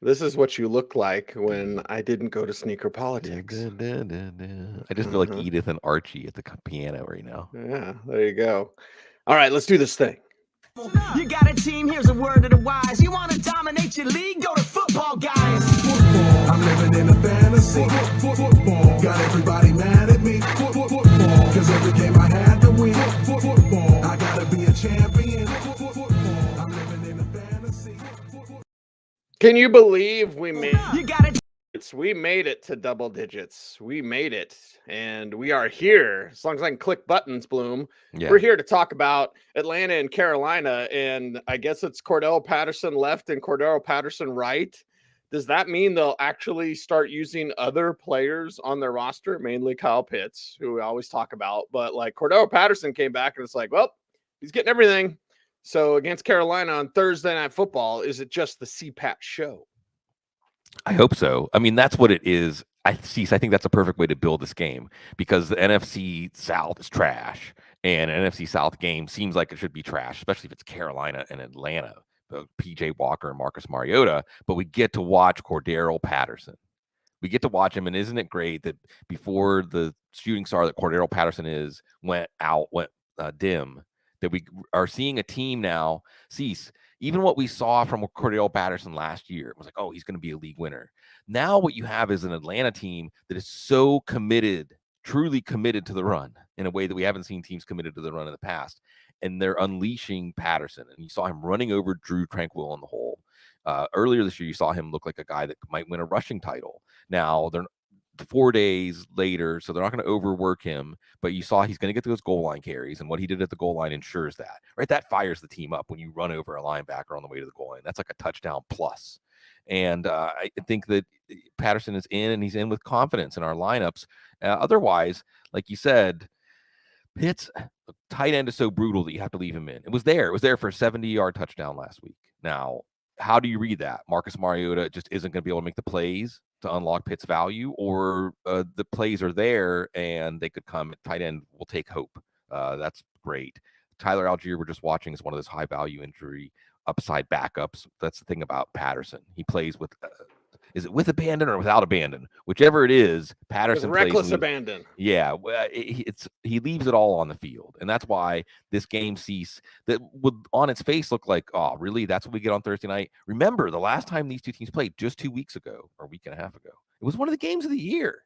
This is what you look like when I didn't go to sneaker Dun, politics. dun, dun, dun, dun. I just feel like Uh-huh. Edith and Archie at the piano right now. Yeah, there you go. All right, let's do this thing. You got a team, here's a word to the wise. You want to dominate your league? Go to Footballguys. Football, I'm living in a fantasy. Football, got everybody mad at me. Football, cause every game I had to win. Football, I gotta be a champion. Football, I'm living in a fantasy. Can you believe we made You got it. we made it to double digits? We made it, and we are here. As long as I can click buttons, Bloom. Yeah. We're here to talk about Atlanta and Carolina, and I guess it's Cordarrelle Patterson left and Cordarrelle Patterson right. Does that mean they'll actually start using other players on their roster, mainly Kyle Pitts, who we always talk about? But like Cordarrelle Patterson came back and it's like, well, he's getting everything. So against Carolina on Thursday Night Football, is it just the CPAT show? I hope so. I mean, that's what it is. I think that's a perfect way to build this game because the NFC South is trash, and an NFC South game seems like it should be trash, especially if it's Carolina and Atlanta, PJ Walker and Marcus Mariota. But we get to watch Cordarrelle Patterson. We get to watch him, and isn't it great that before the shooting star that Cordarrelle Patterson went dim, that we are seeing a team now cease. Even what we saw from Cordarrelle Patterson last year, it was like, oh, he's going to be a league winner. Now what you have is an Atlanta team that is so committed, truly committed to the run in a way that we haven't seen teams committed to the run in the past. And they're unleashing Patterson. And you saw him running over Drew Tranquill in the hole. Earlier this year, you saw him look like a guy that might win a rushing title. Now, they're 4 days later, so they're not going to overwork him, but you saw he's going to get those goal line carries, and what he did at the goal line ensures that, right? That fires the team up when you run over a linebacker on the way to the goal line. That's like a touchdown plus. And I think that Patterson is in, and he's in with confidence in our lineups. Otherwise, like you said, Pitt's tight end is so brutal that you have to leave him in. It was there for a 70-yard touchdown last week. Now, how do you read that? Marcus Mariota just isn't going to be able to make the plays to unlock Pitt's value, or the plays are there and they could come. Tight end will take hope. That's great. Tyler Algier, we're just watching, is one of those high value injury upside backups. That's the thing about Patterson. He plays with, is it with abandon or without abandon? Whichever it is, Patterson With reckless plays. abandon. Yeah, he leaves it all on the field, and that's why this game cease that would on its face look like, oh, really? That's what we get on Thursday night. Remember, the last time these two teams played, just 2 weeks ago or a week and a half ago, it was one of the games of the year.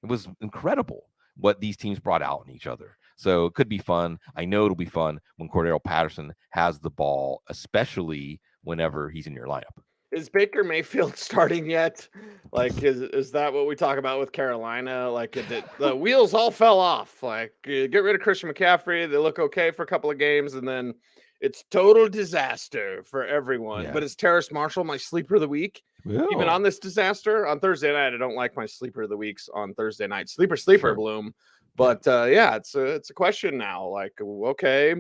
It was incredible what these teams brought out in each other. So it could be fun. I know it'll be fun when Cordarrelle Patterson has the ball, especially whenever he's in your lineup. Is Baker Mayfield starting yet? Like, is that what we talk about with Carolina? Like, the wheels all fell off. Like, get rid of Christian McCaffrey. They look okay for a couple of games, and then it's total disaster for everyone. Yeah. But is Terrace Marshall my sleeper of the week? Yeah. Even on this disaster on Thursday night, I don't like my sleeper of the weeks on Thursday night. Sleeper, Sure. Bloom. But yeah, it's a question now. Like, okay,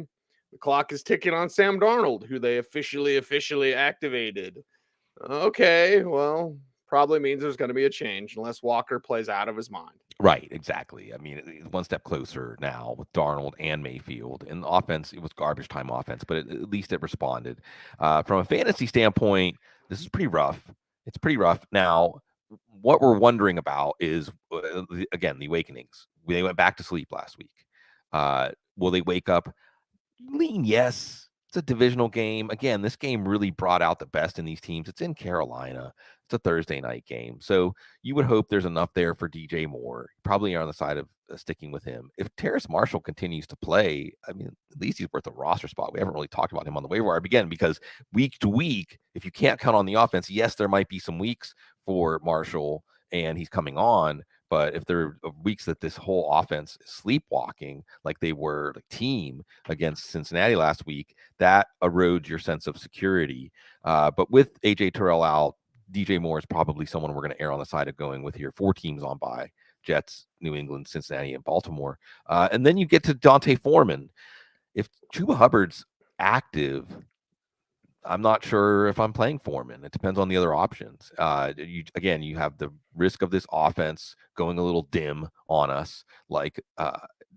the clock is ticking on Sam Darnold, who they officially activated. Okay, well, probably means there's going to be a change unless Walker plays out of his mind. Right, exactly. I mean, one step closer now with Darnold and Mayfield. And the offense, it was garbage time offense, but at least it responded. From a fantasy standpoint, this is pretty rough. It's pretty rough. Now, what we're wondering about is, again, the awakenings. They went back to sleep last week. Will they wake up? Lean, yes. It's a divisional game. Again, this game really brought out the best in these teams. It's in Carolina. It's a Thursday night game. So you would hope there's enough there for DJ Moore. Probably on the side of sticking with him. If Terrace Marshall continues to play, I mean, at least he's worth a roster spot. We haven't really talked about him on the waiver wire again, because week to week, if you can't count on the offense, yes, there might be some weeks for Marshall and he's coming on. But if there are weeks that this whole offense is sleepwalking, like they were the team against Cincinnati last week, that erodes your sense of security. But with AJ Terrell out, DJ Moore is probably someone we're going to err on the side of going with here. 4 teams on bye: Jets, New England, Cincinnati, and Baltimore. And then you get to Dante Foreman. If Chuba Hubbard's active, I'm not sure if I'm playing Foreman. It depends on the other options. You have the risk of this offense going a little dim on us. Like,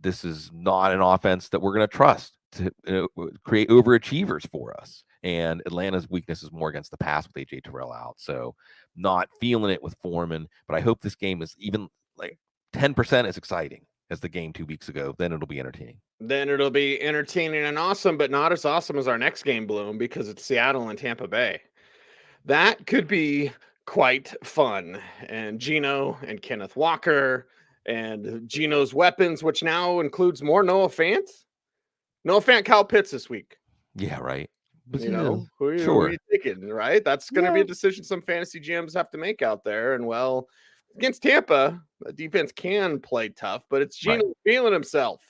this is not an offense that we're going to trust to create overachievers for us. and Atlanta's weakness is more against the pass with AJ Terrell out. So not feeling it with Foreman, but I hope this game is even like 10% as exciting as the game 2 weeks ago. Then it'll be entertaining. Then it'll be entertaining and awesome, but not as awesome as our next game, Bloom, because it's Seattle and Tampa Bay. That could be quite fun. And Geno and Kenneth Walker and Geno's weapons, which now includes more Noah Fant. Noah Fant, Kyle Pitts this week. Yeah, right. But, You know, who are sure. you thinking, right? That's going to be a decision some fantasy GMs have to make out there. And well, against Tampa, the defense can play tough, but it's Geno feeling himself.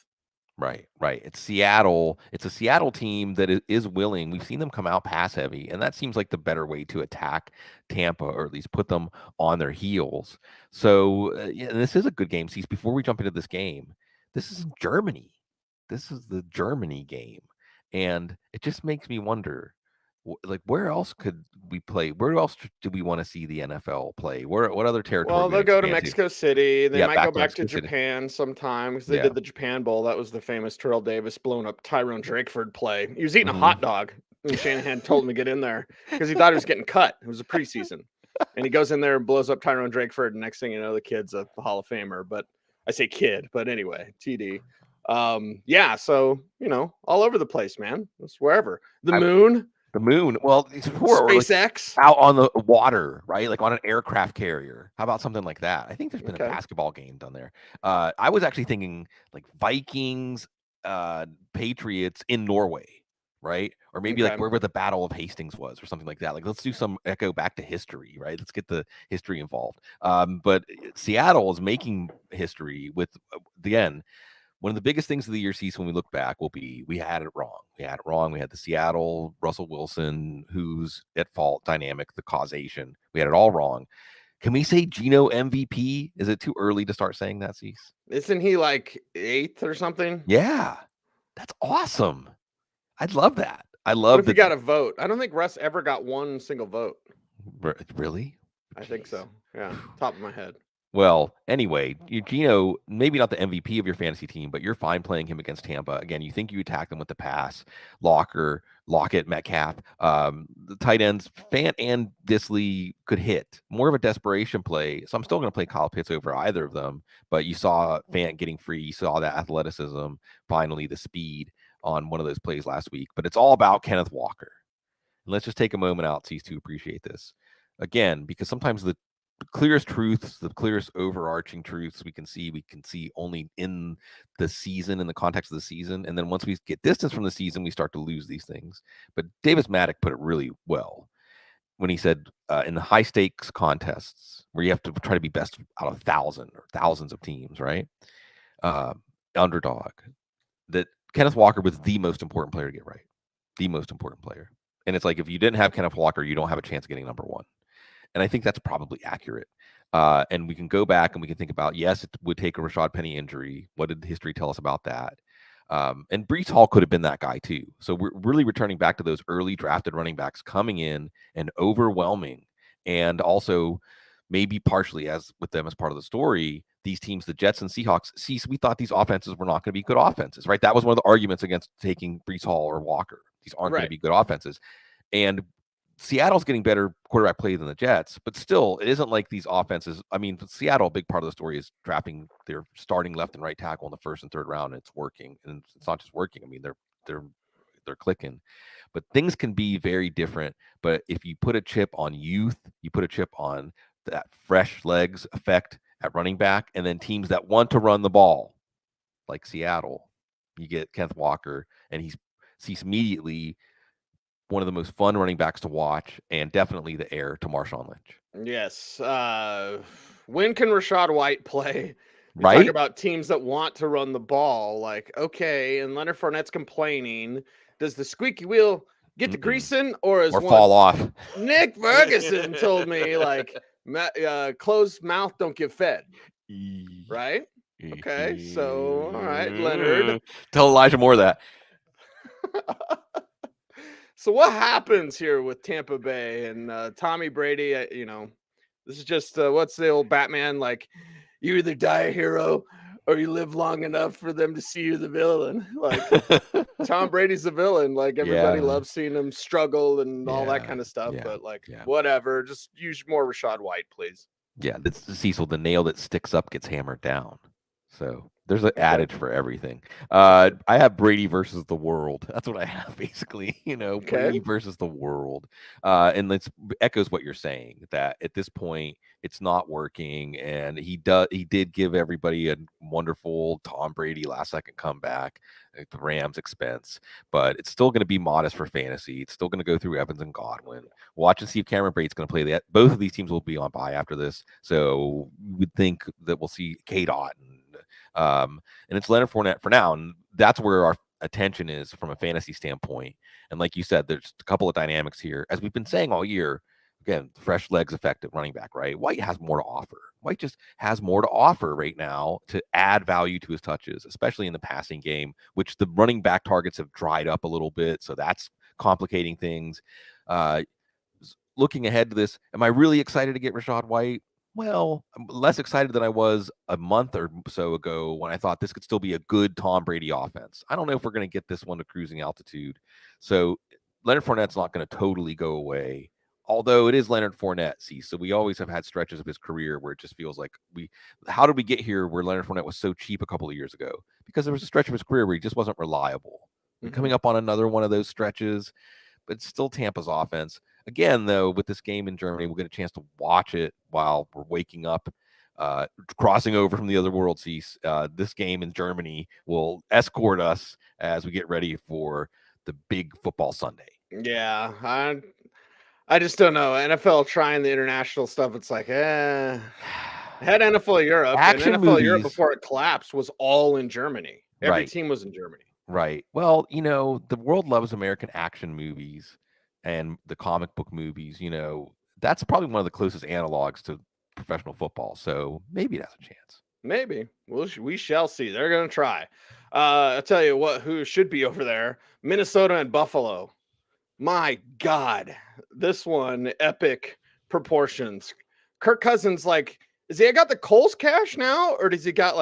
Right. It's Seattle. It's a Seattle team that is willing. We've seen them come out pass heavy, and that seems like the better way to attack Tampa, or at least put them on their heels. So, yeah, this is a good game. See, before we jump into this game, this is Germany. This is the Germany game, and it just makes me wonder, like, where else could we play? Where else do we want to see the NFL play? What other territory? Well, they'll go to Mexico City. They might go back to Japan sometime because they did the Japan Bowl. That was the famous Terrell Davis blowing up Tyrone Drakeford play. He was eating a hot dog, and Shanahan told him to get in there because he thought he was getting cut. It was a preseason, and he goes in there and blows up Tyrone Drakeford. And next thing you know, the kid's a Hall of Famer. But I say kid, but anyway, TD. Yeah, so you know, all over the place, man. It's wherever. The moon. Well, SpaceX, like out on the water, right? Like on an aircraft carrier. How about something like that? I think there's been a basketball game done there. I was actually thinking like Vikings, Patriots in Norway, right? Or maybe like wherever the Battle of Hastings was, or something like that. Like let's do some echo back to history, right? Let's get the history involved. But Seattle is making history with again. One of the biggest things of the year, Cecil, when we look back, will be we had it wrong. We had the Seattle, Russell Wilson, who's at fault dynamic, the causation. We had it all wrong. Can we say Geno MVP? Is it too early to start saying that, Cecil? Isn't he like 8th or something? Yeah. That's awesome. I'd love that. I love What if he got a vote? I don't think Russ ever got one single vote. Really? I think so. Yeah. Top of my head. Well, anyway, Geno, maybe not the MVP of your fantasy team, but you're fine playing him against Tampa. Again, you think you attack them with the pass, Lockett, Metcalf. The tight ends, Fant and Disley could hit. More of a desperation play. So I'm still going to play Kyle Pitts over either of them. But you saw Fant getting free. You saw that athleticism, finally the speed on one of those plays last week. But it's all about Kenneth Walker. And let's just take a moment out, Cease, to appreciate this. Again, because sometimes the clearest truths, the clearest overarching truths we can see only in the season, in the context of the season. And then once we get distance from the season, we start to lose these things. But Davis Maddock put it really well when he said in the high stakes contests where you have to try to be best out of 1,000 or thousands of teams, right? Underdog, that Kenneth Walker was the most important player to get right. The most important player. And it's like, if you didn't have Kenneth Walker, you don't have a chance of getting number one. And I think that's probably accurate. And we can go back and we can think about, yes, it would take a Rashad Penny injury. What did history tell us about that? And Breece Hall could have been that guy too. So we're really returning back to those early drafted running backs coming in and overwhelming. And also maybe partially as with them as part of the story, these teams, the Jets and Seahawks, we thought these offenses were not going to be good offenses, right? That was one of the arguments against taking Breece Hall or Walker. These aren't going to be good offenses. And Seattle's getting better quarterback play than the Jets, but still, it isn't like these offenses. I mean, Seattle, a big part of the story is drafting their starting left and right tackle in the first and third round, and it's working. And it's not just working. I mean, they're clicking. But things can be very different. But if you put a chip on youth, you put a chip on that fresh legs effect at running back, and then teams that want to run the ball, like Seattle, you get Kenneth Walker, and he's immediately one of the most fun running backs to watch, and definitely the heir to Marshawn Lynch. Yes. When can Rachaad White play? Right. Talk about teams that want to run the ball. Like, okay, and Leonard Fournette's complaining. Does the squeaky wheel get the greasing, or fall off? Nick Ferguson told me, like, closed mouth don't get fed. Right? Okay, so all right, Leonard. Tell Elijah Moore that. So what happens here with Tampa Bay and Tommy Brady? This is just what's the old Batman, like, you either die a hero or you live long enough for them to see you the villain. Like Tom Brady's the villain. Like everybody Yeah. loves seeing him struggle and all that Yeah, kind of stuff. yeah, But like yeah. whatever, just use more Rashad White, please. Yeah, that's Cecil. The nail that sticks up gets hammered down. So there's an Okay. adage for everything. I have Brady versus the world. That's what I have, basically. Brady Okay. versus the world. And it echoes what you're saying, that at this point it's not working, and he did give everybody a wonderful Tom Brady last second comeback at the Rams' expense, but it's still going to be modest for fantasy. It's still going to go through Evans and Godwin. Watch and see if Cameron Brate's going to play that. Both of these teams will be on bye after this, so we would think that we'll see K-Dot and it's Leonard Fournette for now, and that's where our attention is from a fantasy standpoint. And like you said, there's a couple of dynamics here, as we've been saying all year. Again, fresh legs effective running back, right? White has more to offer. White just has more to offer right now to add value to his touches, especially in the passing game, which the running back targets have dried up a little bit, so that's complicating things. Looking ahead to this, am I really excited to get Rashad White? Well, I'm less excited than I was a month or so ago when I thought this could still be a good Tom Brady offense. I don't know if we're going to get this one to cruising altitude. So Leonard Fournette's not going to totally go away, although it is Leonard Fournette. See, so we always have had stretches of his career where it just feels like how did we get here where Leonard Fournette was so cheap a couple of years ago? Because there was a stretch of his career where he just wasn't reliable. We're coming up on another one of those stretches, but it's still Tampa's offense. Again, though, with this game in Germany, we'll get a chance to watch it while we're waking up, crossing over from the other world. This game in Germany will escort us as we get ready for the big football Sunday. Yeah, I just don't know. NFL trying the international stuff. It's like, I had NFL Europe. Action and NFL Europe movies. before it collapsed was all in Germany. Every Right. team was in Germany. Right. Well, the world loves American action movies and the comic book movies. That's probably one of the closest analogs to professional football. So maybe it has a chance. Maybe. We shall see. They're going to try. I'll tell you who should be over there. Minnesota and Buffalo. My God. This one, epic proportions. Kirk Cousins, is he got the Coles cash now? Or does he got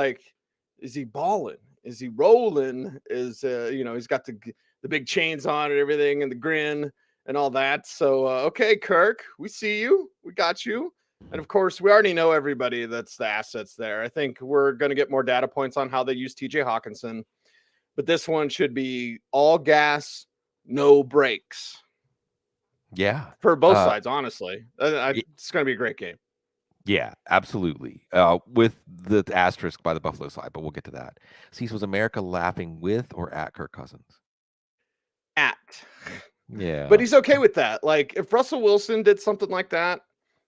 is he balling? Is he rolling? He's got the big chains on and everything and the grin and all that. So, okay, Kirk, we see you. We got you. And of course, we already know everybody that's the assets there. I think we're going to get more data points on how they use TJ Hawkinson. But this one should be all gas, no brakes. Yeah. For both sides, honestly. It's going to be a great game. Yeah, absolutely. With the asterisk by the Buffalo side, but we'll get to that. Was America laughing with or at Kirk Cousins? At. Yeah. But he's okay with that. If Russell Wilson did something like that,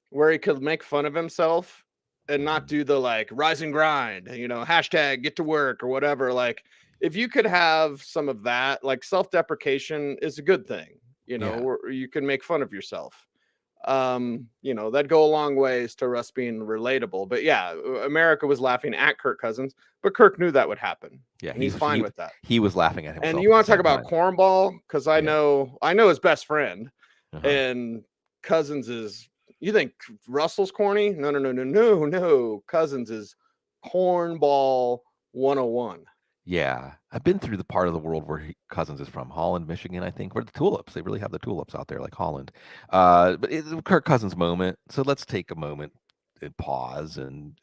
where he could make fun of himself and not do the rise and grind, hashtag get to work or whatever. If you could have some of that, self-deprecation is a good thing, or you can make fun of yourself. That'd go a long ways to us being relatable. But yeah, America was laughing at Kirk Cousins, but Kirk knew that would happen. Yeah, and he's fine with that. He was laughing at himself. And you want to talk about cornball? Because I know his best friend, and Cousins is. You think Russell's corny? No. Cousins is cornball 101. Yeah, I've been through the part of the world where Cousins is from, Holland, Michigan, I think, where the tulips. They really have the tulips out there, like Holland. But it's a Kirk Cousins moment. So let's take a moment and pause and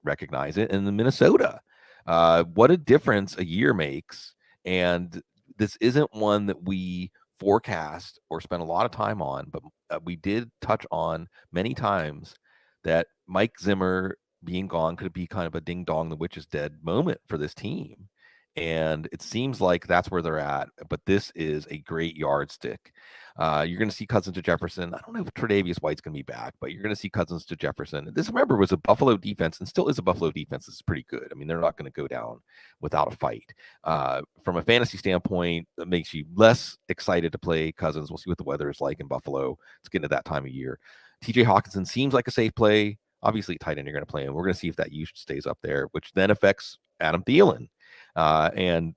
recognize it. And in Minnesota, what a difference a year makes. And this isn't one that we forecast or spend a lot of time on, but we did touch on many times that Mike Zimmer being gone could be kind of a ding dong, the witch is dead moment for this team. And it seems like that's where they're at. But this is a great yardstick. You're going to see Cousins to Jefferson. I don't know if Tre'Davious White's going to be back, but you're going to see Cousins to Jefferson. This, remember, was a Buffalo defense and still is a Buffalo defense that's pretty good. I mean, they're not going to go down without a fight. From a fantasy standpoint, it makes you less excited to play Cousins. We'll see what the weather is like in Buffalo. It's getting to that time of year. TJ Hawkinson seems like a safe play. Obviously, tight end you're going to play him. We're going to see if that use stays up there, which then affects Adam Thielen. And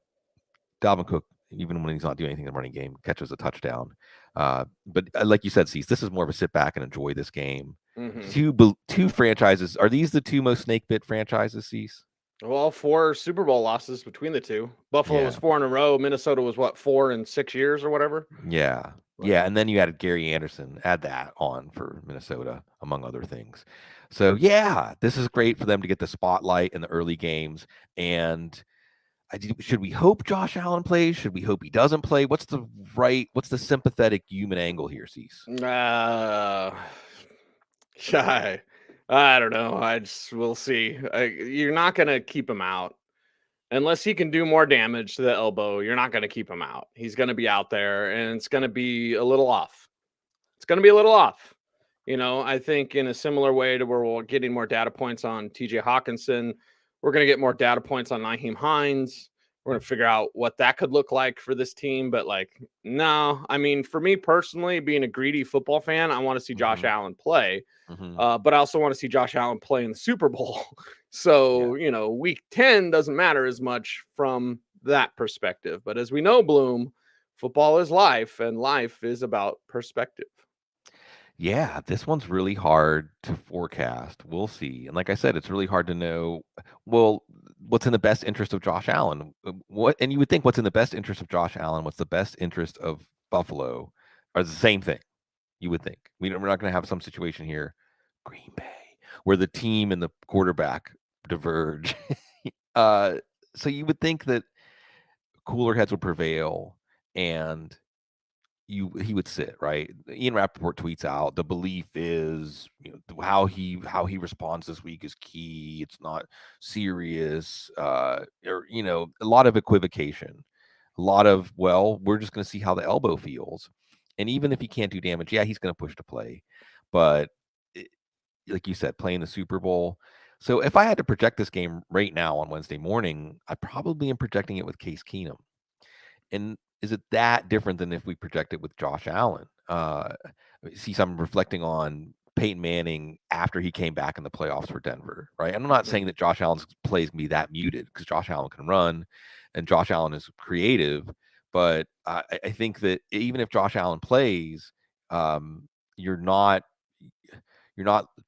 Dalvin Cook, even when he's not doing anything in the running game, catches a touchdown. But like you said, Cease, this is more of a sit back and enjoy this game. Mm-hmm. Two franchises. Are these the two most snake bit franchises, Cease? Well, 4 Super Bowl losses between the two. Buffalo was Yeah. 4 in a row. Minnesota was what, 4 in 6 years or whatever? Yeah. Yeah. And then you added Gary Anderson, add that on for Minnesota, among other things. So, yeah, this is great for them to get the spotlight in the early games. And should we hope Josh Allen plays? Should we hope he doesn't play? What's the sympathetic human angle here, Cease? Shy. I don't know. We'll see. You're not going to keep him out. Unless he can do more damage to the elbow, you're not going to keep him out. He's going to be out there, and it's going to be a little off. It's going to be a little off. I think in a similar way to where we're getting more data points on TJ Hawkinson, we're going to get more data points on Nyheim Hines. We're going to figure out what that could look like for this team. But, no. I mean, for me personally, being a greedy football fan, I want to see Josh Allen play. But I also want to see Josh Allen play in the Super Bowl. So, week 10 doesn't matter as much from that perspective. But as we know, Bloom, football is life, and life is about perspective. Yeah, this one's really hard to forecast. We'll see. And like I said, it's really hard to know, well, what's in the best interest of Josh Allen. And you would think what's in the best interest of Josh Allen, what's the best interest of Buffalo are the same thing. You would think. We're not going to have some situation here, Green Bay, where the team and the quarterback diverge. So you would think that cooler heads would prevail and he would sit, right? Ian Rappaport tweets out, the belief is, how he responds this week is key. It's not serious, or a lot of equivocation, a lot of, well, we're just going to see how the elbow feels, and even if he can't do damage, yeah, he's going to push to play, but like you said, playing the Super Bowl. So if I had to project this game right now on Wednesday morning, I probably am projecting it with Case Keenum. And is it that different than if we project it with Josh Allen? See, I'm reflecting on Peyton Manning after he came back in the playoffs for Denver, right? And I'm not saying that Josh Allen's plays can be that muted because Josh Allen can run and Josh Allen is creative. But I think that even if Josh Allen plays, you're not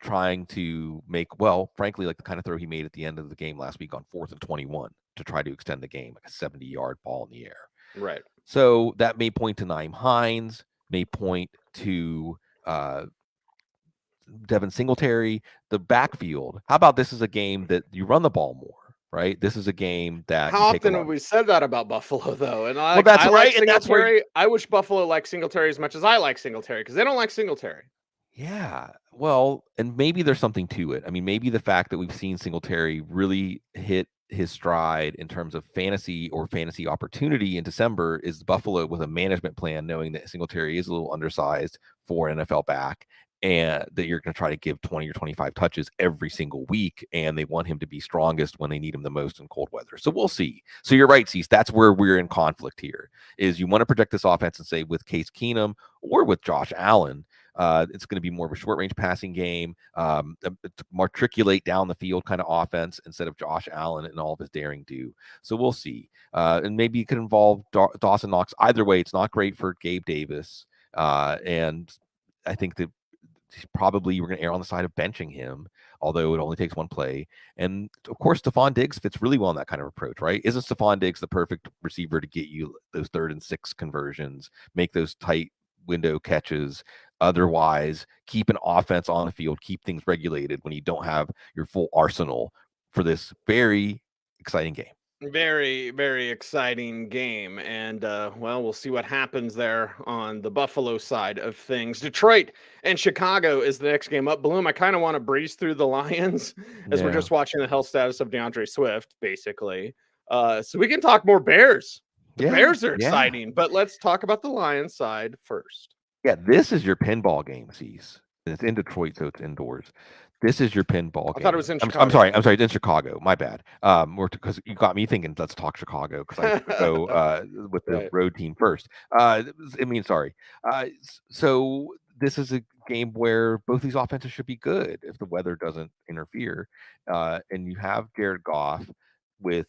trying to make, well, frankly, like the kind of throw he made at the end of the game last week on 4th and 21 to try to extend the game, like a 70-yard ball in the air. Right. So that may point to Nyheim Hines, may point to Devin Singletary, the backfield. How about this is a game that you run the ball more, right? This is a game that how often have we said that about Buffalo, though? And well, that's I right. Like and that's where I wish Buffalo liked Singletary as much as I like Singletary because they don't like Singletary. Yeah, well, and maybe there's something to it. I mean, maybe the fact that we've seen Singletary really hit his stride in terms of fantasy opportunity in December is Buffalo with a management plan, knowing that Singletary is a little undersized for an NFL back and that you're going to try to give 20 or 25 touches every single week. And they want him to be strongest when they need him the most in cold weather. So we'll see. So you're right, Cease. That's where we're in conflict here is you want to project this offense and say with Case Keenum or with Josh Allen, it's going to be more of a short range passing game, matriculate down the field kind of offense instead of Josh Allen and all of his daring do. So we'll see. And maybe it could involve Dawson Knox. Either way, it's not great for Gabe Davis. And I think that probably we're going to err on the side of benching him, although it only takes one play. And of course, Stephon Diggs fits really well in that kind of approach, right? Isn't Stephon Diggs the perfect receiver to get you those 3rd and 6 conversions, make those tight window catches, otherwise keep an offense on the field, keep things regulated when you don't have your full arsenal for this very exciting game? Very, very exciting game. And, well, we'll see what happens there on the Buffalo side of things. Detroit and Chicago is the next game up. Bloom, I kind of want to breeze through the Lions as we're just watching the health status of DeAndre Swift, basically. So we can talk more Bears. The Bears are exciting, but let's talk about the Lions side first. Yeah, this is your pinball game, Cease. It's in Detroit, so it's indoors. This is your pinball game. I thought it was in Chicago. I'm sorry. It's in Chicago. My bad. Because you got me thinking, let's talk Chicago because I go with the road team first. Sorry. So this is a game where both these offenses should be good if the weather doesn't interfere. And you have Jared Goff with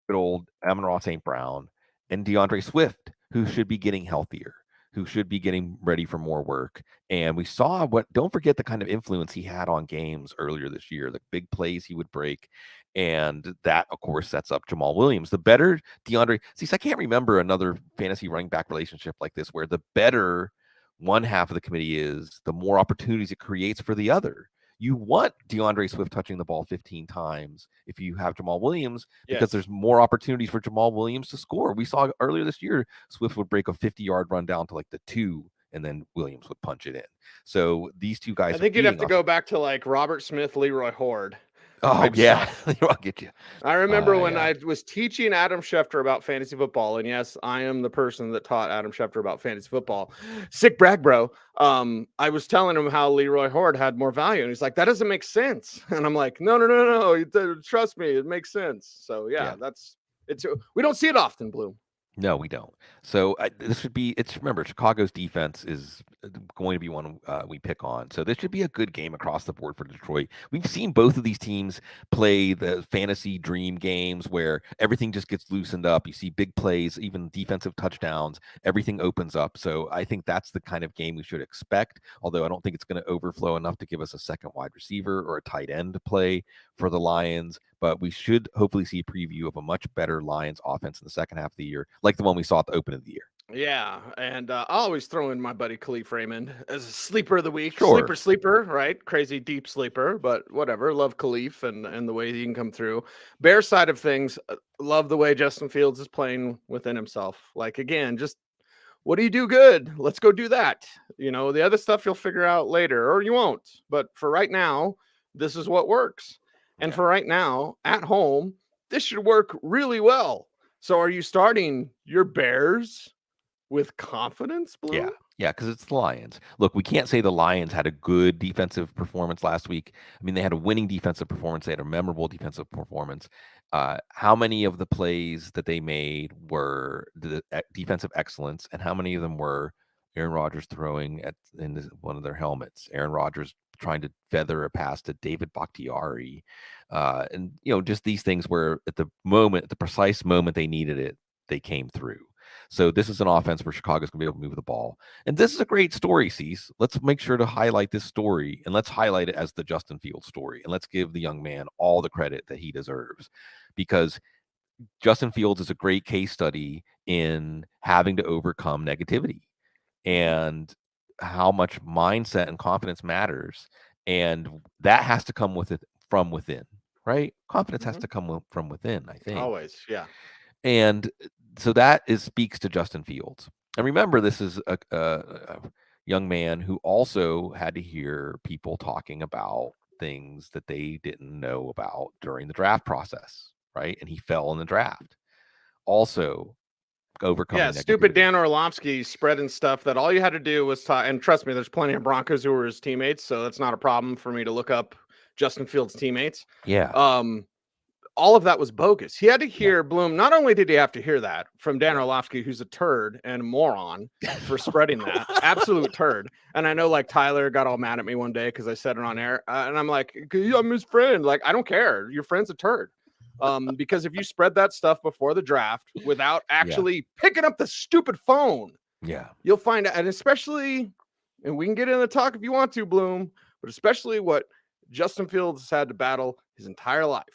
good old Amon-Ra St. Brown and DeAndre Swift, who should be getting healthier. who should be getting ready for more work. And we saw don't forget the kind of influence he had on games earlier this year, the big plays he would break. And that, of course, sets up Jamal Williams. The better DeAndre, I can't remember another fantasy running back relationship like this, where the better one half of the committee is, the more opportunities it creates for the other. You want DeAndre Swift touching the ball 15 times if you have Jamal Williams, because there's more opportunities for Jamal Williams to score. We saw earlier this year, Swift would break a 50-yard run down to like the 2, and then Williams would punch it in. So these two guys, I think you'd have to go back to like Robert Smith, Leroy Horde. Oh, yeah. I'll get you. I remember when I was teaching Adam Schefter about fantasy football, and yes, I am the person that taught Adam Schefter about fantasy football. Sick brag, bro. I was telling him how Leroy Horde had more value, and he's like, that doesn't make sense. And I'm like, no. Trust me, it makes sense. So yeah. We don't see it often, Bloom. No, we don't. So remember, Chicago's defense is going to be one we pick on. So this should be a good game across the board for Detroit. We've seen both of these teams play the fantasy dream games where everything just gets loosened up. You see big plays, even defensive touchdowns, everything opens up. So I think that's the kind of game we should expect, although I don't think it's going to overflow enough to give us a second wide receiver or a tight end to play for the Lions. But we should hopefully see a preview of a much better Lions offense in the second half of the year, like the one we saw at the open of the year. Yeah, and I'll always throw in my buddy Khalif Raymond as a sleeper of the week. Sure. Sleeper, right? Crazy deep sleeper, but whatever. Love Khalif and the way he can come through. Bear side of things, love the way Justin Fields is playing within himself. Like, again, just what do you do good? Let's go do that. The other stuff you'll figure out later, or you won't. But for right now, this is what works. And for right now, at home, this should work really well. So are you starting your Bears with confidence, Blue? Yeah, because it's the Lions. Look, we can't say the Lions had a good defensive performance last week. I mean, they had a winning defensive performance. They had a memorable defensive performance. How many of the plays that they made were the defensive excellence, and how many of them were Aaron Rodgers throwing in one of their helmets? Aaron Rodgers trying to feather a pass to David Bakhtiari. And, just these things where at the precise moment they needed it, they came through. So this is an offense where Chicago's going to be able to move the ball. And this is a great story, Cease. Let's make sure to highlight this story, and let's highlight it as the Justin Fields story. And let's give the young man all the credit that he deserves, because Justin Fields is a great case study in having to overcome negativity and how much mindset and confidence matters. And that has to come from within, right? Confidence has to come from within, I think. Always, yeah. And so that speaks to Justin Fields. And remember, this is a young man who also had to hear people talking about things that they didn't know about during the draft process, right? And he fell in the draft. Also, overcoming negativity. Stupid Dan Orlovsky spreading stuff that all you had to do was talk. And trust me, there's plenty of Broncos who were his teammates, so that's not a problem for me to look up Justin Fields' teammates. Yeah. All of that was bogus. He had to hear Bloom. Not only did he have to hear that from Dan Orlovsky, who's a turd and a moron for spreading that, absolute turd. And I know, like, Tyler got all mad at me one day because I said it on air, and I'm like, I'm his friend. Like, I don't care. Your friend's a turd. Because if you spread that stuff before the draft without actually picking up the stupid phone, you'll find out. And especially, and we can get into the talk if you want to, Bloom, but especially what Justin Fields has had to battle his entire life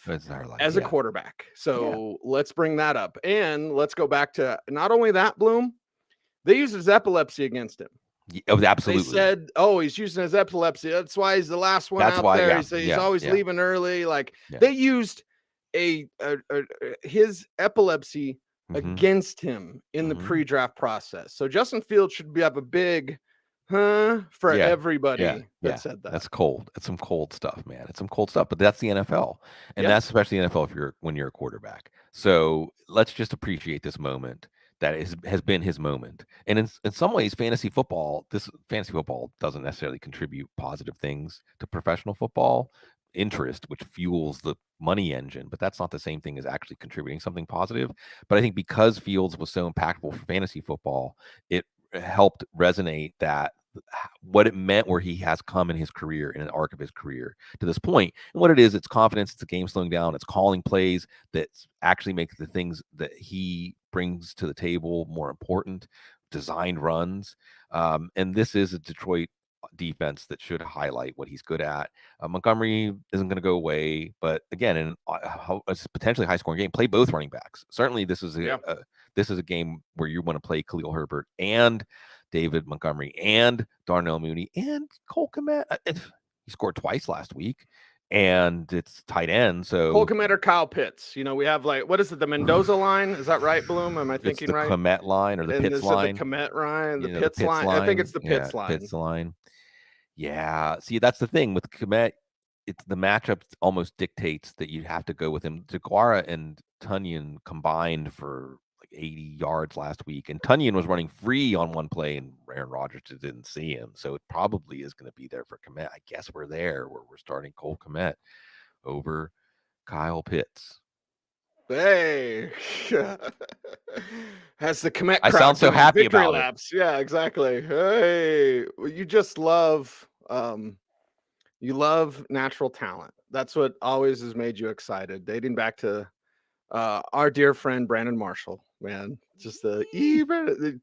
as a quarterback. So let's bring that up. And let's go back to not only that, Bloom, they used his epilepsy against him. Oh, absolutely. They said, he's using his epilepsy. That's why he's the last one out there. He's always leaving early. Like, they used his epilepsy against him in the pre-draft process. So Justin Fields should have a big for everybody that said that. That's cold. It's some cold stuff, man. It's some cold stuff, but that's the NFL. And that's especially the NFL when you're a quarterback. So let's just appreciate this moment that has been his moment. And in some ways, fantasy football doesn't necessarily contribute positive things to professional football. Interest, which fuels the money engine, but that's not the same thing as actually contributing something positive. But I think because Fields was so impactful for fantasy football, it helped resonate that what it meant where he has come in his career, in an arc of his career to this point. And what it is, it's confidence, it's a game slowing down, it's calling plays that actually make the things that he brings to the table more important. designed runs. And this is a Detroit defense that should highlight what he's good at. Montgomery isn't going to go away, but again, in a potentially high scoring game, play both running backs. Certainly, this is a game where you want to play Khalil Herbert and David Montgomery and Darnell Mooney and Cole Kmet. He scored twice last week, and it's tight end. So Cole Kmet or Kyle Pitts. You know, we have like, what is it? The Mendoza line? Is that right, Bloom? Am I thinking right? The Kmet line or the Pitts line? The Kmet line, the Pitts line. I think it's the Pitts line. Pitts line. Yeah. See, that's the thing with Kmet. It's the matchup almost dictates that you have to go with him. Jaguar and Tunyon combined for like 80 yards last week, and Tunyon was running free on one play, and Aaron Rodgers didn't see him. So it probably is going to be there for Kmet. I guess we're there where we're starting Cole Kmet over Kyle Pitts. Hey, has the Kmet. I sound so happy about laps. It. Yeah, exactly. Hey, you just love. You love natural talent. That's what always has made you excited. Dating back to our dear friend Brandon Marshall, man. Just the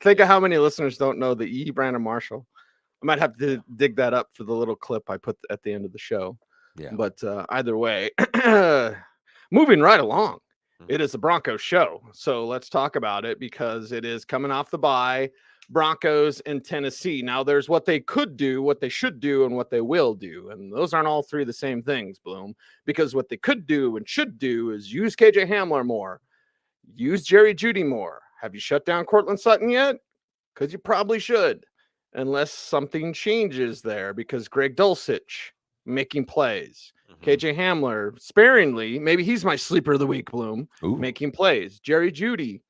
think of how many listeners don't know the Brandon Marshall. I might have to dig that up for the little clip I put at the end of the show. Yeah. But either way, moving right along, it is a Broncos show. So let's talk about it because it is coming off the bye. Broncos and Tennessee. Now there's what they could do, what they should do, and what they will do. And those aren't all three the same things, Bloom, because what they could do and should do is use KJ Hamler more, use Jerry Jeudy more. Have you shut down Cortland Sutton yet? Because you probably should, unless something changes there, because Greg Dulcich making plays. KJ Hamler sparingly, maybe he's my sleeper of the week, Bloom, making plays. Jerry Jeudy.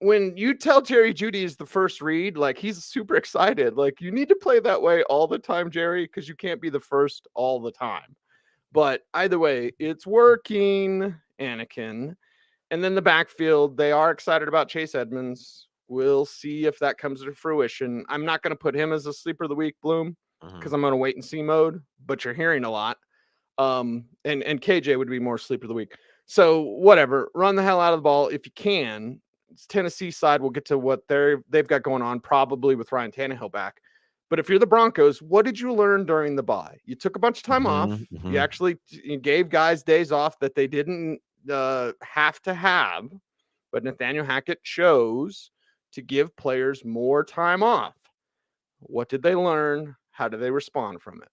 When you tell Jerry Jeudy is the first read, like he's super excited. Like you need to play that way all the time, Jerry, because you can't be the first all the time. But either way, it's working, Anakin. And then the backfield, they are excited about Chase Edmonds. We'll see if that comes to fruition. I'm not going to put him as a sleeper of the week, Bloom, because I'm going to wait and see mode. But you're hearing a lot. And KJ would be more sleeper of the week. So whatever, run the hell out of the ball if you can. Tennessee side, we'll get to what they've got going on, probably with Ryan Tannehill back. But if you're the Broncos, what did you learn during the bye? You took a bunch of time off. You gave guys days off that they didn't have to have. But Nathaniel Hackett chose to give players more time off. What did they learn? How did they respond from it?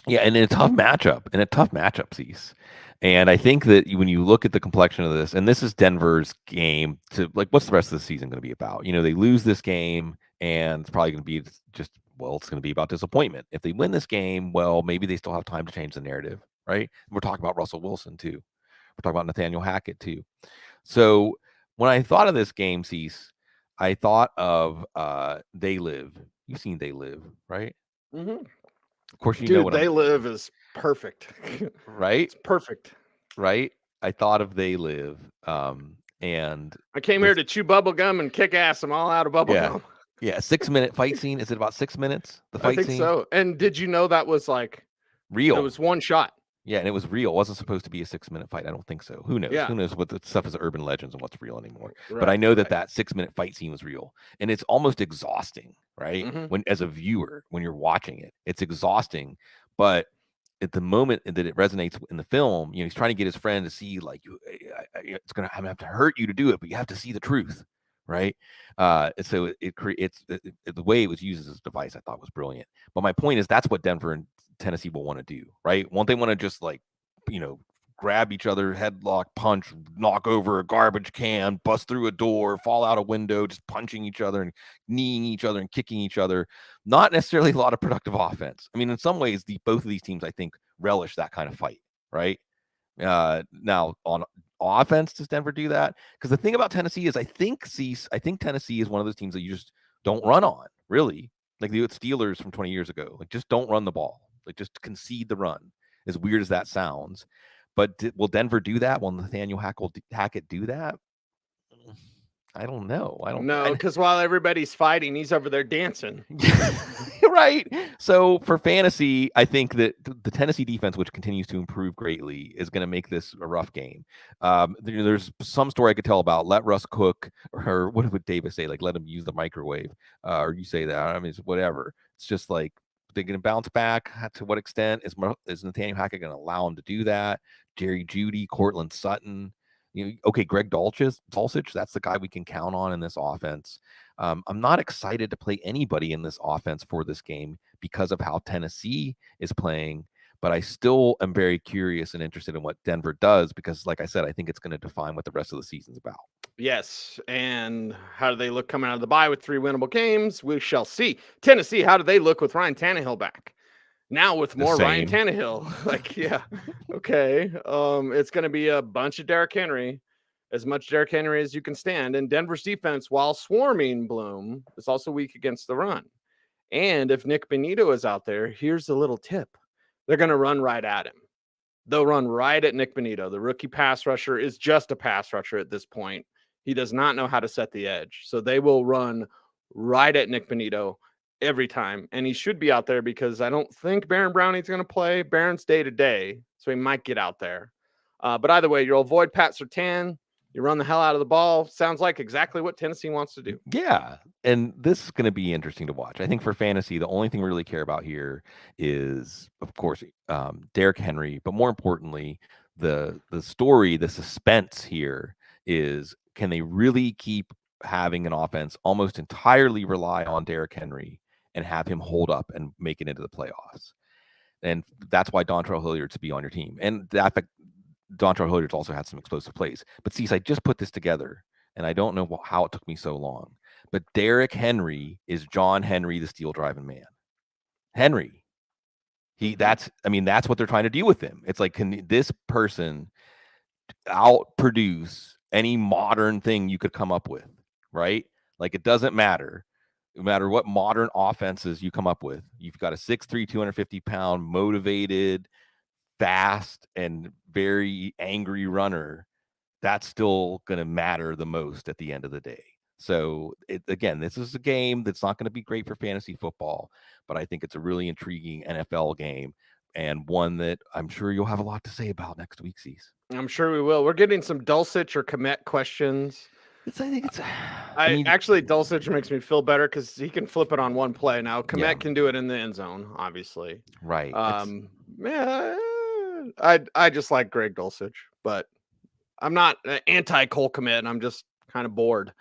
Yeah, and in a tough matchup, Cease. And I think that when you look at the complexion of this, and this is Denver's game to like, what's the rest of the season going to be about? You know, they lose this game and it's probably going to be it's going to be about disappointment. If they win this game, well, maybe they still have time to change the narrative, right? We're talking about Russell Wilson too. We're talking about Nathaniel Hackett too. So when I thought of this game, Cease, I thought of They Live. You've seen They Live, right? Mm-hmm. Of course, know what They Live is perfect. Right? It's perfect. Right? I thought of They Live. And I came here to chew bubble gum and kick ass. I'm all out of bubble gum. Yeah, 6-minute fight scene. Is it about 6 minutes? The fight scene? I think so. And did you know that was like real? It was one shot. Yeah, and it was real. It wasn't supposed to be a 6-minute fight. I don't think so. Who knows? Yeah. Who knows what the stuff is urban legends and what's real anymore. Right, but I know that 6-minute fight scene was real. And it's almost exhausting, right? Mm-hmm. When as a viewer, when you're watching it, it's exhausting. But at the moment that it resonates in the film, you know, he's trying to get his friend to see, like, it's going to have to hurt you to do it, but you have to see the truth, right? So it creates the way it was used as a device. I thought was brilliant. But my point is, that's what Denver and Tennessee will want to do, right? Won't they want to just like, you know, grab each other, headlock, punch, knock over a garbage can, bust through a door, fall out a window, just punching each other and kneeing each other and kicking each other? Not necessarily a lot of productive offense. I mean, in some ways, both of these teams, I think, relish that kind of fight, right? Now, on offense, does Denver do that? Because the thing about Tennessee is, I think Tennessee is one of those teams that you just don't run on, really. Like the Steelers from 20 years ago. Like, just don't run the ball. Like, just concede the run, as weird as that sounds. But will Denver do that? Will Nathaniel Hackett do that? I don't know. No, because while everybody's fighting, he's over there dancing. Right. So for fantasy, I think that the Tennessee defense, which continues to improve greatly, is going to make this a rough game. There's some story I could tell about let Russ cook, or what would Davis say? Like, let him use the microwave, or you say that. I mean, it's whatever. It's just like they're going to bounce back. To what extent is Nathaniel Hackett going to allow him to do that? Jerry Jeudy, Cortland Sutton. Okay, Greg Dulcich, that's the guy we can count on in this offense. I'm not excited to play anybody in this offense for this game because of how Tennessee is playing, but I still am very curious and interested in what Denver does because, like I said, I think it's going to define what the rest of the season's about. Yes, and how do they look coming out of the bye with 3 winnable games? We shall see. Tennessee, how do they look with Ryan Tannehill back? Now with more Ryan Tannehill, like, yeah, okay. It's going to be a bunch of Derrick Henry, as much Derrick Henry as you can stand. And Denver's defense, while swarming Bloom, is also weak against the run. And if Nick Bonito is out there, here's a little tip. They're going to run right at him. They'll run right at Nick Bonito. The rookie pass rusher is just a pass rusher at this point. He does not know how to set the edge. So they will run right at Nick Bonito every time, and he should be out there because I don't think Baron Browning's going to play. Baron's day to day, so he might get out there. But either way, you'll avoid Pat Surtain. You run the hell out of the ball. Sounds like exactly what Tennessee wants to do. Yeah, and this is going to be interesting to watch. I think for fantasy, the only thing we really care about here is, of course, Derrick Henry, but more importantly, the story, the suspense here is, can they really keep having an offense almost entirely rely on Derrick Henry and have him hold up and make it into the playoffs? And that's why Dontrell Hilliard's to be on your team. And that fact, Dontrell Hilliard's also had some explosive plays. But see, I just put this together, and I don't know how it took me so long. But Derrick Henry is John Henry, the steel driving man. Henry. That's what they're trying to do with him. It's like, can this person outproduce any modern thing you could come up with, right? Like, it doesn't matter. No matter what modern offenses you come up with, you've got a 6'3", 250-pound, motivated, fast, and very angry runner. That's still going to matter the most at the end of the day. So, again, this is a game that's not going to be great for fantasy football, but I think it's a really intriguing NFL game and one that I'm sure you'll have a lot to say about next week, Cease. I'm sure we will. We're getting some Dulcich or Kmet questions. Actually, Dulcich makes me feel better because he can flip it on one play. Now, Kmet can do it in the end zone, obviously. Right. Yeah, I just like Greg Dulcich, but I'm not anti-Cole Kmet. I'm just kind of bored.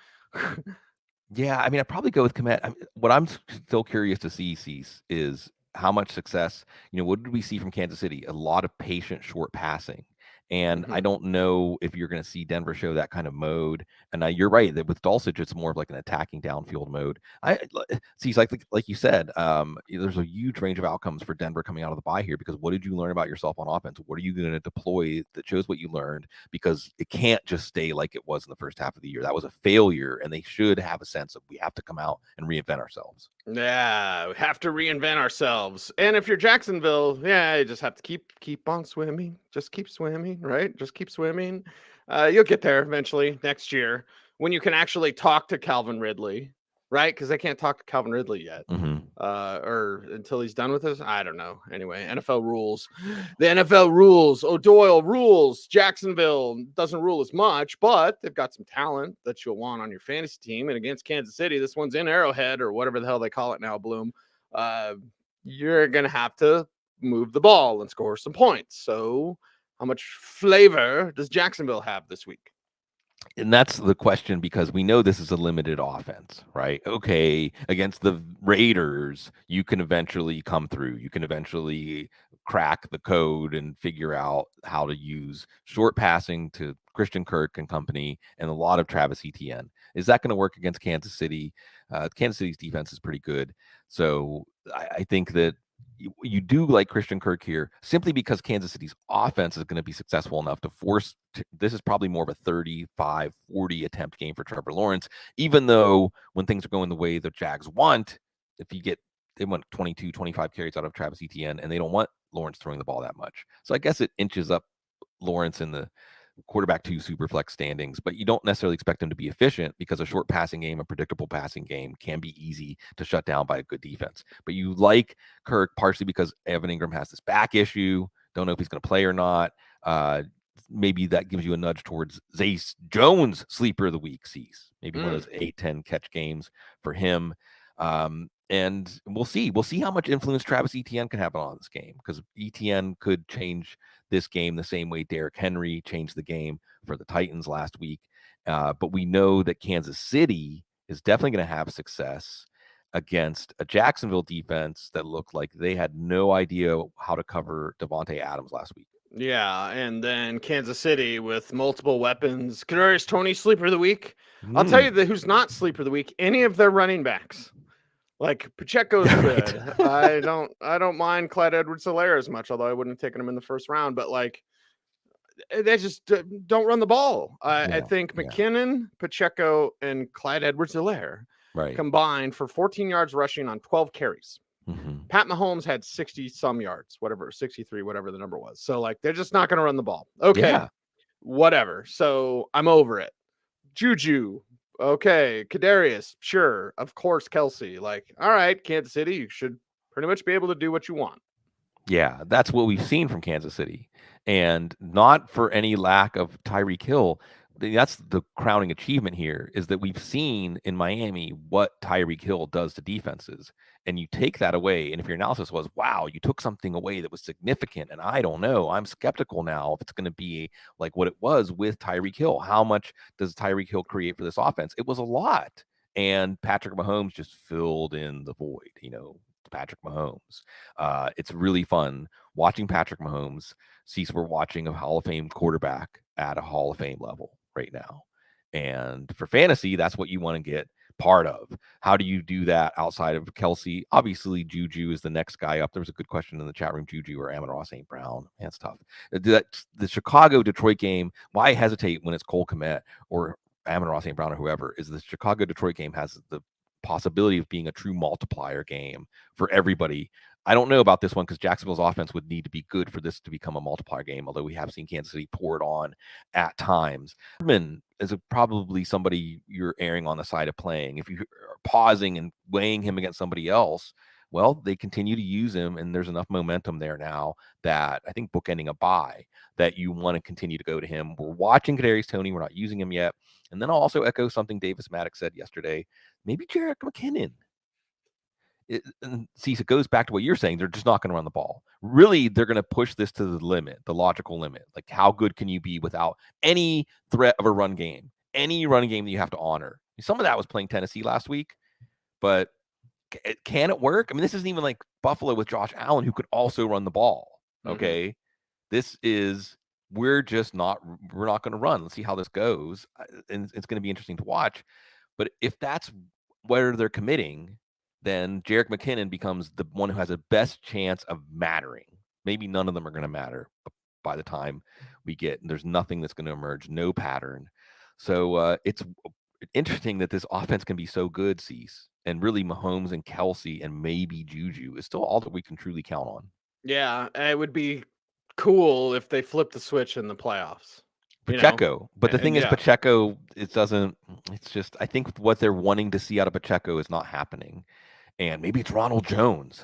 Yeah, I mean, I'd probably go with Kmet. What I'm still curious to see, Cease, is how much success, what did we see from Kansas City? A lot of patient, short passing. And I don't know if you're going to see Denver show that kind of mode. And you're right that with Dulcich, it's more of like an attacking downfield mode. See, like you said, there's a huge range of outcomes for Denver coming out of the bye here, because what did you learn about yourself on offense? What are you going to deploy that shows what you learned? Because it can't just stay like it was in the first half of the year. That was a failure, and they should have a sense of, we have to come out and reinvent ourselves. Yeah, we have to reinvent ourselves. And if you're Jacksonville, you just have to keep on swimming. Just keep swimming, right? Just keep swimming. You'll get there eventually next year when you can actually talk to Calvin Ridley, right? Because they can't talk to Calvin Ridley yet, or until he's done with this. I don't know. Anyway, NFL rules. The NFL rules. O'Doyle rules. Jacksonville doesn't rule as much, but they've got some talent that you'll want on your fantasy team. And against Kansas City, this one's in Arrowhead or whatever the hell they call it now, Bloom. You're going to have to move the ball and score some points. So how much flavor does Jacksonville have this week? And that's the question, because we know this is a limited offense, right? Okay, against the Raiders, you can eventually come through. You can eventually crack the code and figure out how to use short passing to Christian Kirk and company and a lot of Travis Etienne. Is that going to work against Kansas City? Kansas City's defense is pretty good. So I think that you do like Christian Kirk here, simply because Kansas City's offense is going to be successful enough to force. This is probably more of a 35-40 attempt game for Trevor Lawrence, even though when things are going the way the Jags want, they want 22, 25 carries out of Travis Etienne, and they don't want Lawrence throwing the ball that much. So I guess it inches up Lawrence in the quarterback 2 super flex standings, but you don't necessarily expect them to be efficient because a short passing game, a predictable passing game can be easy to shut down by a good defense. But you like Kirk partially because Evan Ingram has this back issue. Don't know if he's going to play or not. Maybe that gives you a nudge towards Zay Jones, sleeper of the week, sees maybe one of those 8-10 catch games for him. And we'll see. We'll see how much influence Travis Etienne can have on this game, because Etienne could change this game the same way Derrick Henry changed the game for the Titans last week. But we know that Kansas City is definitely going to have success against a Jacksonville defense that looked like they had no idea how to cover Devontae Adams last week. Yeah, and then Kansas City with multiple weapons. Kadarius Toney, sleeper of the week. I'll tell you who's not sleeper of the week. Any of their running backs. Like Pacheco's good. I don't mind Clyde Edwards-Helaire as much, although I wouldn't have taken him in the first round. But like, they just don't run the ball. I think McKinnon, Pacheco, and Clyde Edwards-Helaire combined for 14 yards rushing on 12 carries. Pat Mahomes had 60 some yards, whatever, 63, whatever the number was. So like, they're just not going to run the ball. Okay, whatever. So I'm over it. Juju, okay. Kadarius, sure, of course. Kelsey, like, all right, Kansas City, you should pretty much be able to do what you want. Yeah, that's what we've seen from Kansas City, and not for any lack of Tyreek Hill. That's the crowning achievement here, is that we've seen in Miami what Tyreek Hill does to defenses, and you take that away. And if your analysis was, wow, you took something away that was significant, and I don't know, I'm skeptical now if it's going to be like what it was with Tyreek Hill. How much does Tyreek Hill create for this offense? It was a lot. And Patrick Mahomes just filled in the void, Patrick Mahomes. It's really fun watching Patrick Mahomes. We're watching a Hall of Fame quarterback at a Hall of Fame level right now. And for fantasy, that's what you want to get part of. How do you do that outside of Kelsey? Obviously, Juju is the next guy up. There was a good question in the chat room, Juju or Amon-Ra St. Brown. Man, it's tough. The Chicago-Detroit game, why hesitate when it's Cole Kmet or Amon-Ra St. Brown or whoever? Is the Chicago-Detroit game has the possibility of being a true multiplier game for everybody. I don't know about this one because Jacksonville's offense would need to be good for this to become a multiplier game, although we have seen Kansas City pour it on at times. Herman is probably somebody you're erring on the side of playing. If you are pausing and weighing him against somebody else, well, they continue to use him, and there's enough momentum there now that I think bookending a bye that you want to continue to go to him. We're watching Kadarius Toney. We're not using him yet. And then I'll also echo something Davis Maddox said yesterday. Maybe Jerick McKinnon. It goes back to what you're saying. They're just not going to run the ball. Really, they're going to push this to the limit, the logical limit. Like, how good can you be without any threat of a run game? Any run game that you have to honor. Some of that was playing Tennessee last week, but can it work? I mean, this isn't even like Buffalo with Josh Allen, who could also run the ball. Okay. We're not going to run. Let's see how this goes. And it's going to be interesting to watch. But if that's where they're committing, then Jerick McKinnon becomes the one who has the best chance of mattering. Maybe none of them are going to matter by the time we get, and there's nothing that's going to emerge, no pattern. So it's interesting that this offense can be so good, Cease, and really Mahomes and Kelsey and maybe Juju is still all that we can truly count on. Yeah, it would be cool if they flip the switch in the playoffs. Pacheco, but the thing is, Pacheco, it's just, I think what they're wanting to see out of Pacheco is not happening. And maybe it's Ronald Jones.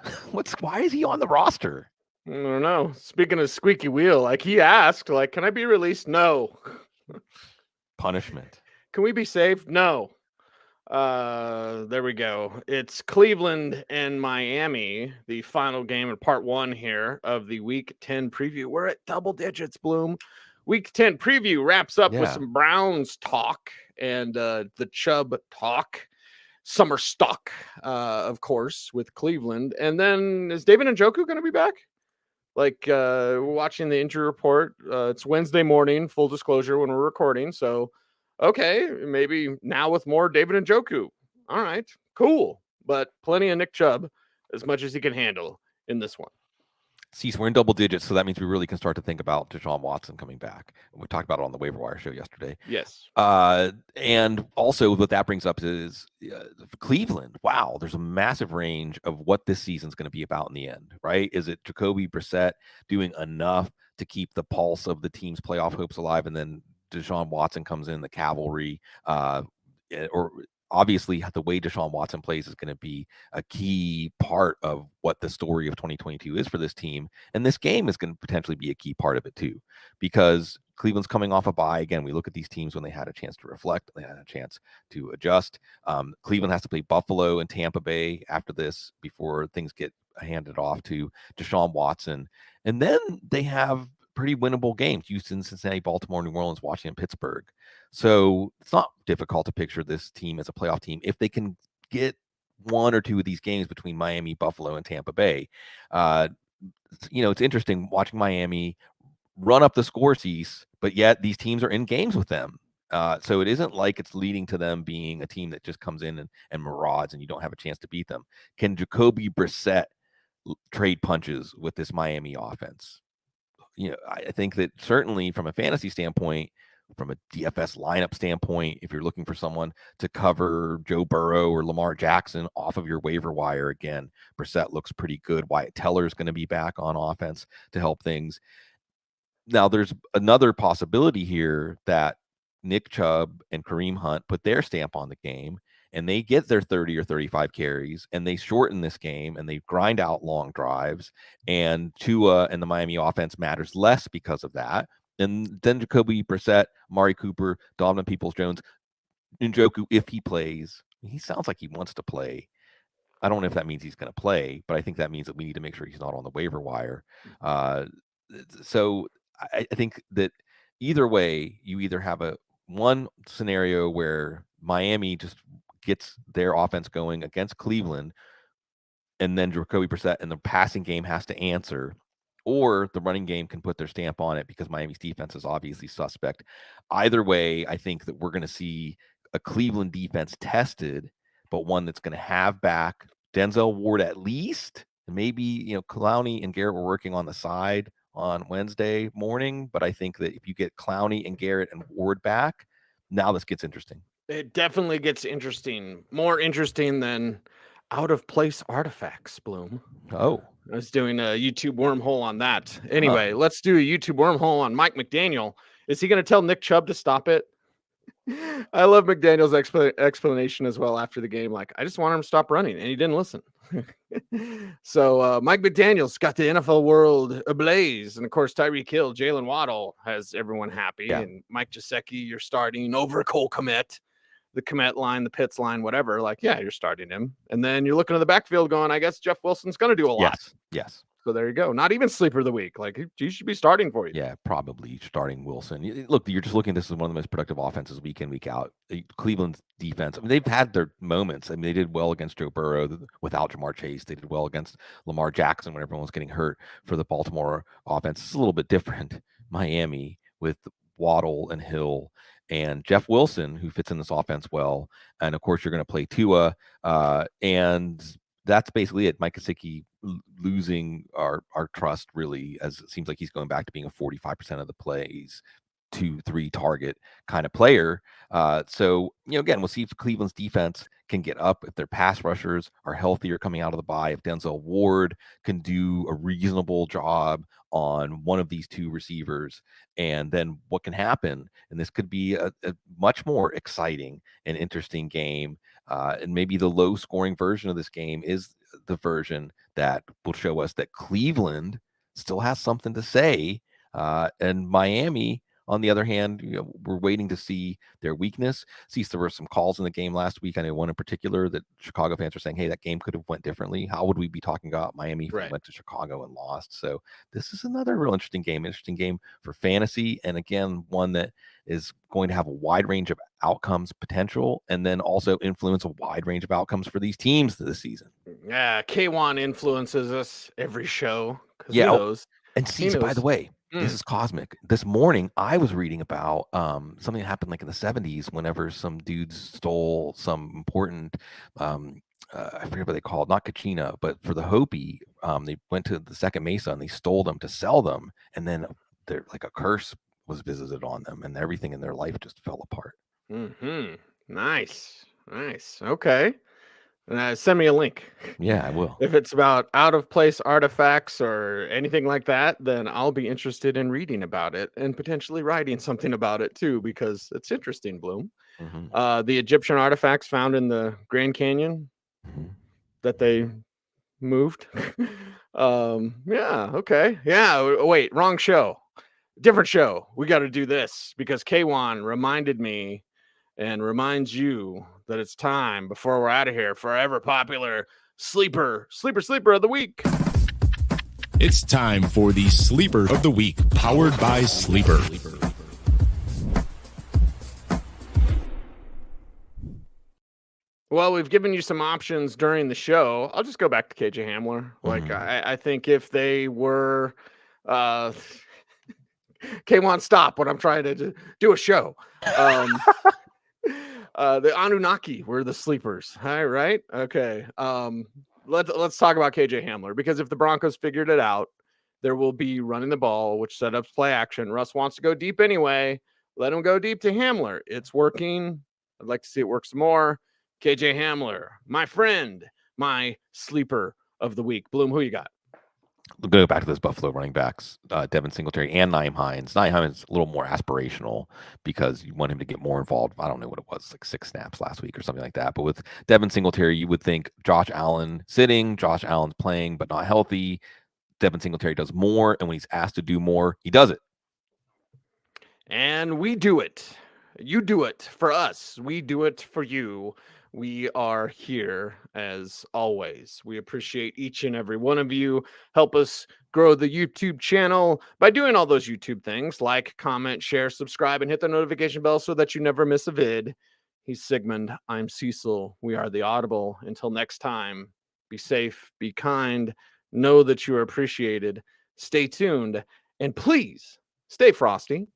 Why is he on the roster? I don't know. Speaking of squeaky wheel, like he asked, like, can I be released? No. Punishment. Can we be saved? No. There we go. It's Cleveland and Miami, the final game in part 1 here of the Week 10 preview. We're at double digits, Bloom. Week 10 preview wraps up with some Browns talk and the Chubb talk. Summer stock, of course, with Cleveland. And then is David Njoku going to be back? Like, we're watching the injury report. It's Wednesday morning, full disclosure, when we're recording. So, okay, maybe now with more David Njoku. All right, cool. But plenty of Nick Chubb, as much as he can handle in this one. Cease, we're in double digits, so that means we really can start to think about Deshaun Watson coming back. We talked about it on the Waiver Wire show yesterday. Yes. And also what that brings up is Cleveland. Wow, there's a massive range of what this season's going to be about in the end, right? Is it Jacoby Brissett doing enough to keep the pulse of the team's playoff hopes alive. And then Deshaun Watson comes in, the cavalry, or obviously the way Deshaun Watson plays is going to be a key part of what the story of 2022 is for this team. And this game is going to potentially be a key part of it too, because Cleveland's coming off a bye. Again, we look at these teams when they had a chance to reflect, they had a chance to adjust. Cleveland has to play Buffalo and Tampa Bay after this before things get handed off to Deshaun Watson. And then they have pretty winnable games: Houston, Cincinnati, Baltimore, New Orleans, Washington, Pittsburgh. So it's not difficult to picture this team as a playoff team if they can get one or two of these games between Miami, Buffalo, and Tampa Bay. It's interesting watching Miami run up the score sheets, but yet these teams are in games with them. So it isn't like it's leading to them being a team that just comes in and marauds and you don't have a chance to beat them. Can Jacoby Brissett trade punches with this Miami offense? I think that certainly from a fantasy standpoint, from a DFS lineup standpoint, if you're looking for someone to cover Joe Burrow or Lamar Jackson off of your waiver wire, again, Brissett looks pretty good. Wyatt Teller is going to be back on offense to help things. Now, there's another possibility here that Nick Chubb and Kareem Hunt put their stamp on the game, and they get their 30 or 35 carries, and they shorten this game, and they grind out long drives, and Tua and the Miami offense matters less because of that. And then Jacoby Brissett, Amari Cooper, Donovan Peoples-Jones, Njoku, if he plays, he sounds like he wants to play. I don't know if that means he's going to play, but I think that means that we need to make sure he's not on the waiver wire. So I think that either way, you either have one scenario where Miami just gets their offense going against Cleveland, and then Jacoby Brissett and the passing game has to answer, or the running game can put their stamp on it because Miami's defense is obviously suspect. Either way, I think that we're going to see a Cleveland defense tested, but one that's going to have back Denzel Ward at least. And maybe, Clowney and Garrett were working on the side on Wednesday morning, but I think that if you get Clowney and Garrett and Ward back, now this gets interesting. It definitely gets interesting. More interesting than out of place artifacts, Bloom. Oh. I was doing a YouTube wormhole on that. Anyway, let's do a YouTube wormhole on Mike McDaniel. Is he going to tell Nick Chubb to stop it? I love McDaniel's explanation as well after the game. Like, I just want him to stop running, and he didn't listen. So Mike McDaniel's got the NFL world ablaze. And, of course, Tyreek Hill, Jalen Waddle has everyone happy. Yeah. And Mike Gesicki, you're starting over Cole Kmet. The Kmet line, the Pitts line, whatever. Like, yeah, you're starting him. And then you're looking at the backfield going, I guess Jeff Wilson's going to do a lot. Yes. So there you go. Not even sleeper of the week. Like, he should be starting for you. Yeah, probably starting Wilson. Look, you're just looking at this as one of the most productive offenses week in, week out. Cleveland's defense, they've had their moments. They did well against Joe Burrow without Jamar Chase. They did well against Lamar Jackson when everyone was getting hurt. For the Baltimore offense, it's a little bit different. Miami with Waddle and Hill and Jeff Wilson, who fits in this offense well. And, of course, you're going to play Tua. And that's basically it. Mike Gesicki losing our trust, really, as it seems like he's going back to being a 45% of the plays, 2-3 target kind of player. So, again, we'll see if Cleveland's defense can get up, if their pass rushers are healthier coming out of the bye, if Denzel Ward can do a reasonable job on one of these two receivers, and then what can happen. And this could be a much more exciting and interesting game. And maybe the low scoring version of this game is the version that will show us that Cleveland still has something to say. And Miami, on the other hand, we're waiting to see their weakness. There were some calls in the game last week. I know one in particular that Chicago fans are saying, hey, that game could have went differently. How would we be talking about Miami if we went to Chicago and lost? So this is another real interesting game for fantasy. And again, one that is going to have a wide range of outcomes potential, and then also influence a wide range of outcomes for these teams this season. Yeah, K1 influences us every show. Yeah, and Cecil, by the way, this is cosmic. This morning, I was reading about something that happened like in the 70s whenever some dudes stole some important, I forget what they called, not Kachina, but for the Hopi, they went to the Second Mesa and they stole them to sell them. And then they're like a curse was visited on them and everything in their life just fell apart. Nice. Okay. Send me a link. Yeah, I will. If it's about out of place artifacts or anything like that, then I'll be interested in reading about it and potentially writing something about it too, because it's interesting, Bloom. The Egyptian artifacts found in the Grand Canyon that they moved. Yeah, okay. Yeah, wait, wrong show. Different show. We got to do this because K1 reminded me and reminds you that it's time before we're out of here for ever popular sleeper of the week. It's time for the Sleeper of the Week, powered by Sleeper. Well, we've given you some options during the show. I'll just go back to KJ Hamler. Like, I think if they were K1, stop what I'm trying to do a show. The Anunnaki were the sleepers. All right. Okay. Let's talk about KJ Hamler, because if the Broncos figured it out, there will be running the ball, which set up play action. Russ wants to go deep anyway. Let him go deep to Hamler. It's working. I'd like to see it work some more. KJ Hamler, my friend, my sleeper of the week. Bloom, who you got? We'll go back to those Buffalo running backs, Devin Singletary and Nyheim Hines. Nyheim Hines a little more aspirational because you want him to get more involved. I don't know what it was, like 6 snaps last week or something like that. But with Devin Singletary, you would think Josh Allen sitting, Josh Allen's playing but not healthy. Devin Singletary does more, and when he's asked to do more, he does it. And we do it. You do it for us. We do it for you. We are here as always. We appreciate each and every one of you. Help us grow the YouTube channel by doing all those YouTube things like comment, share, subscribe, and hit the notification bell so that you never miss a vid. He's Sigmund. I'm Cecil. We are the Audible. Until next time, be safe, be kind, know that you are appreciated, stay tuned, and please stay frosty.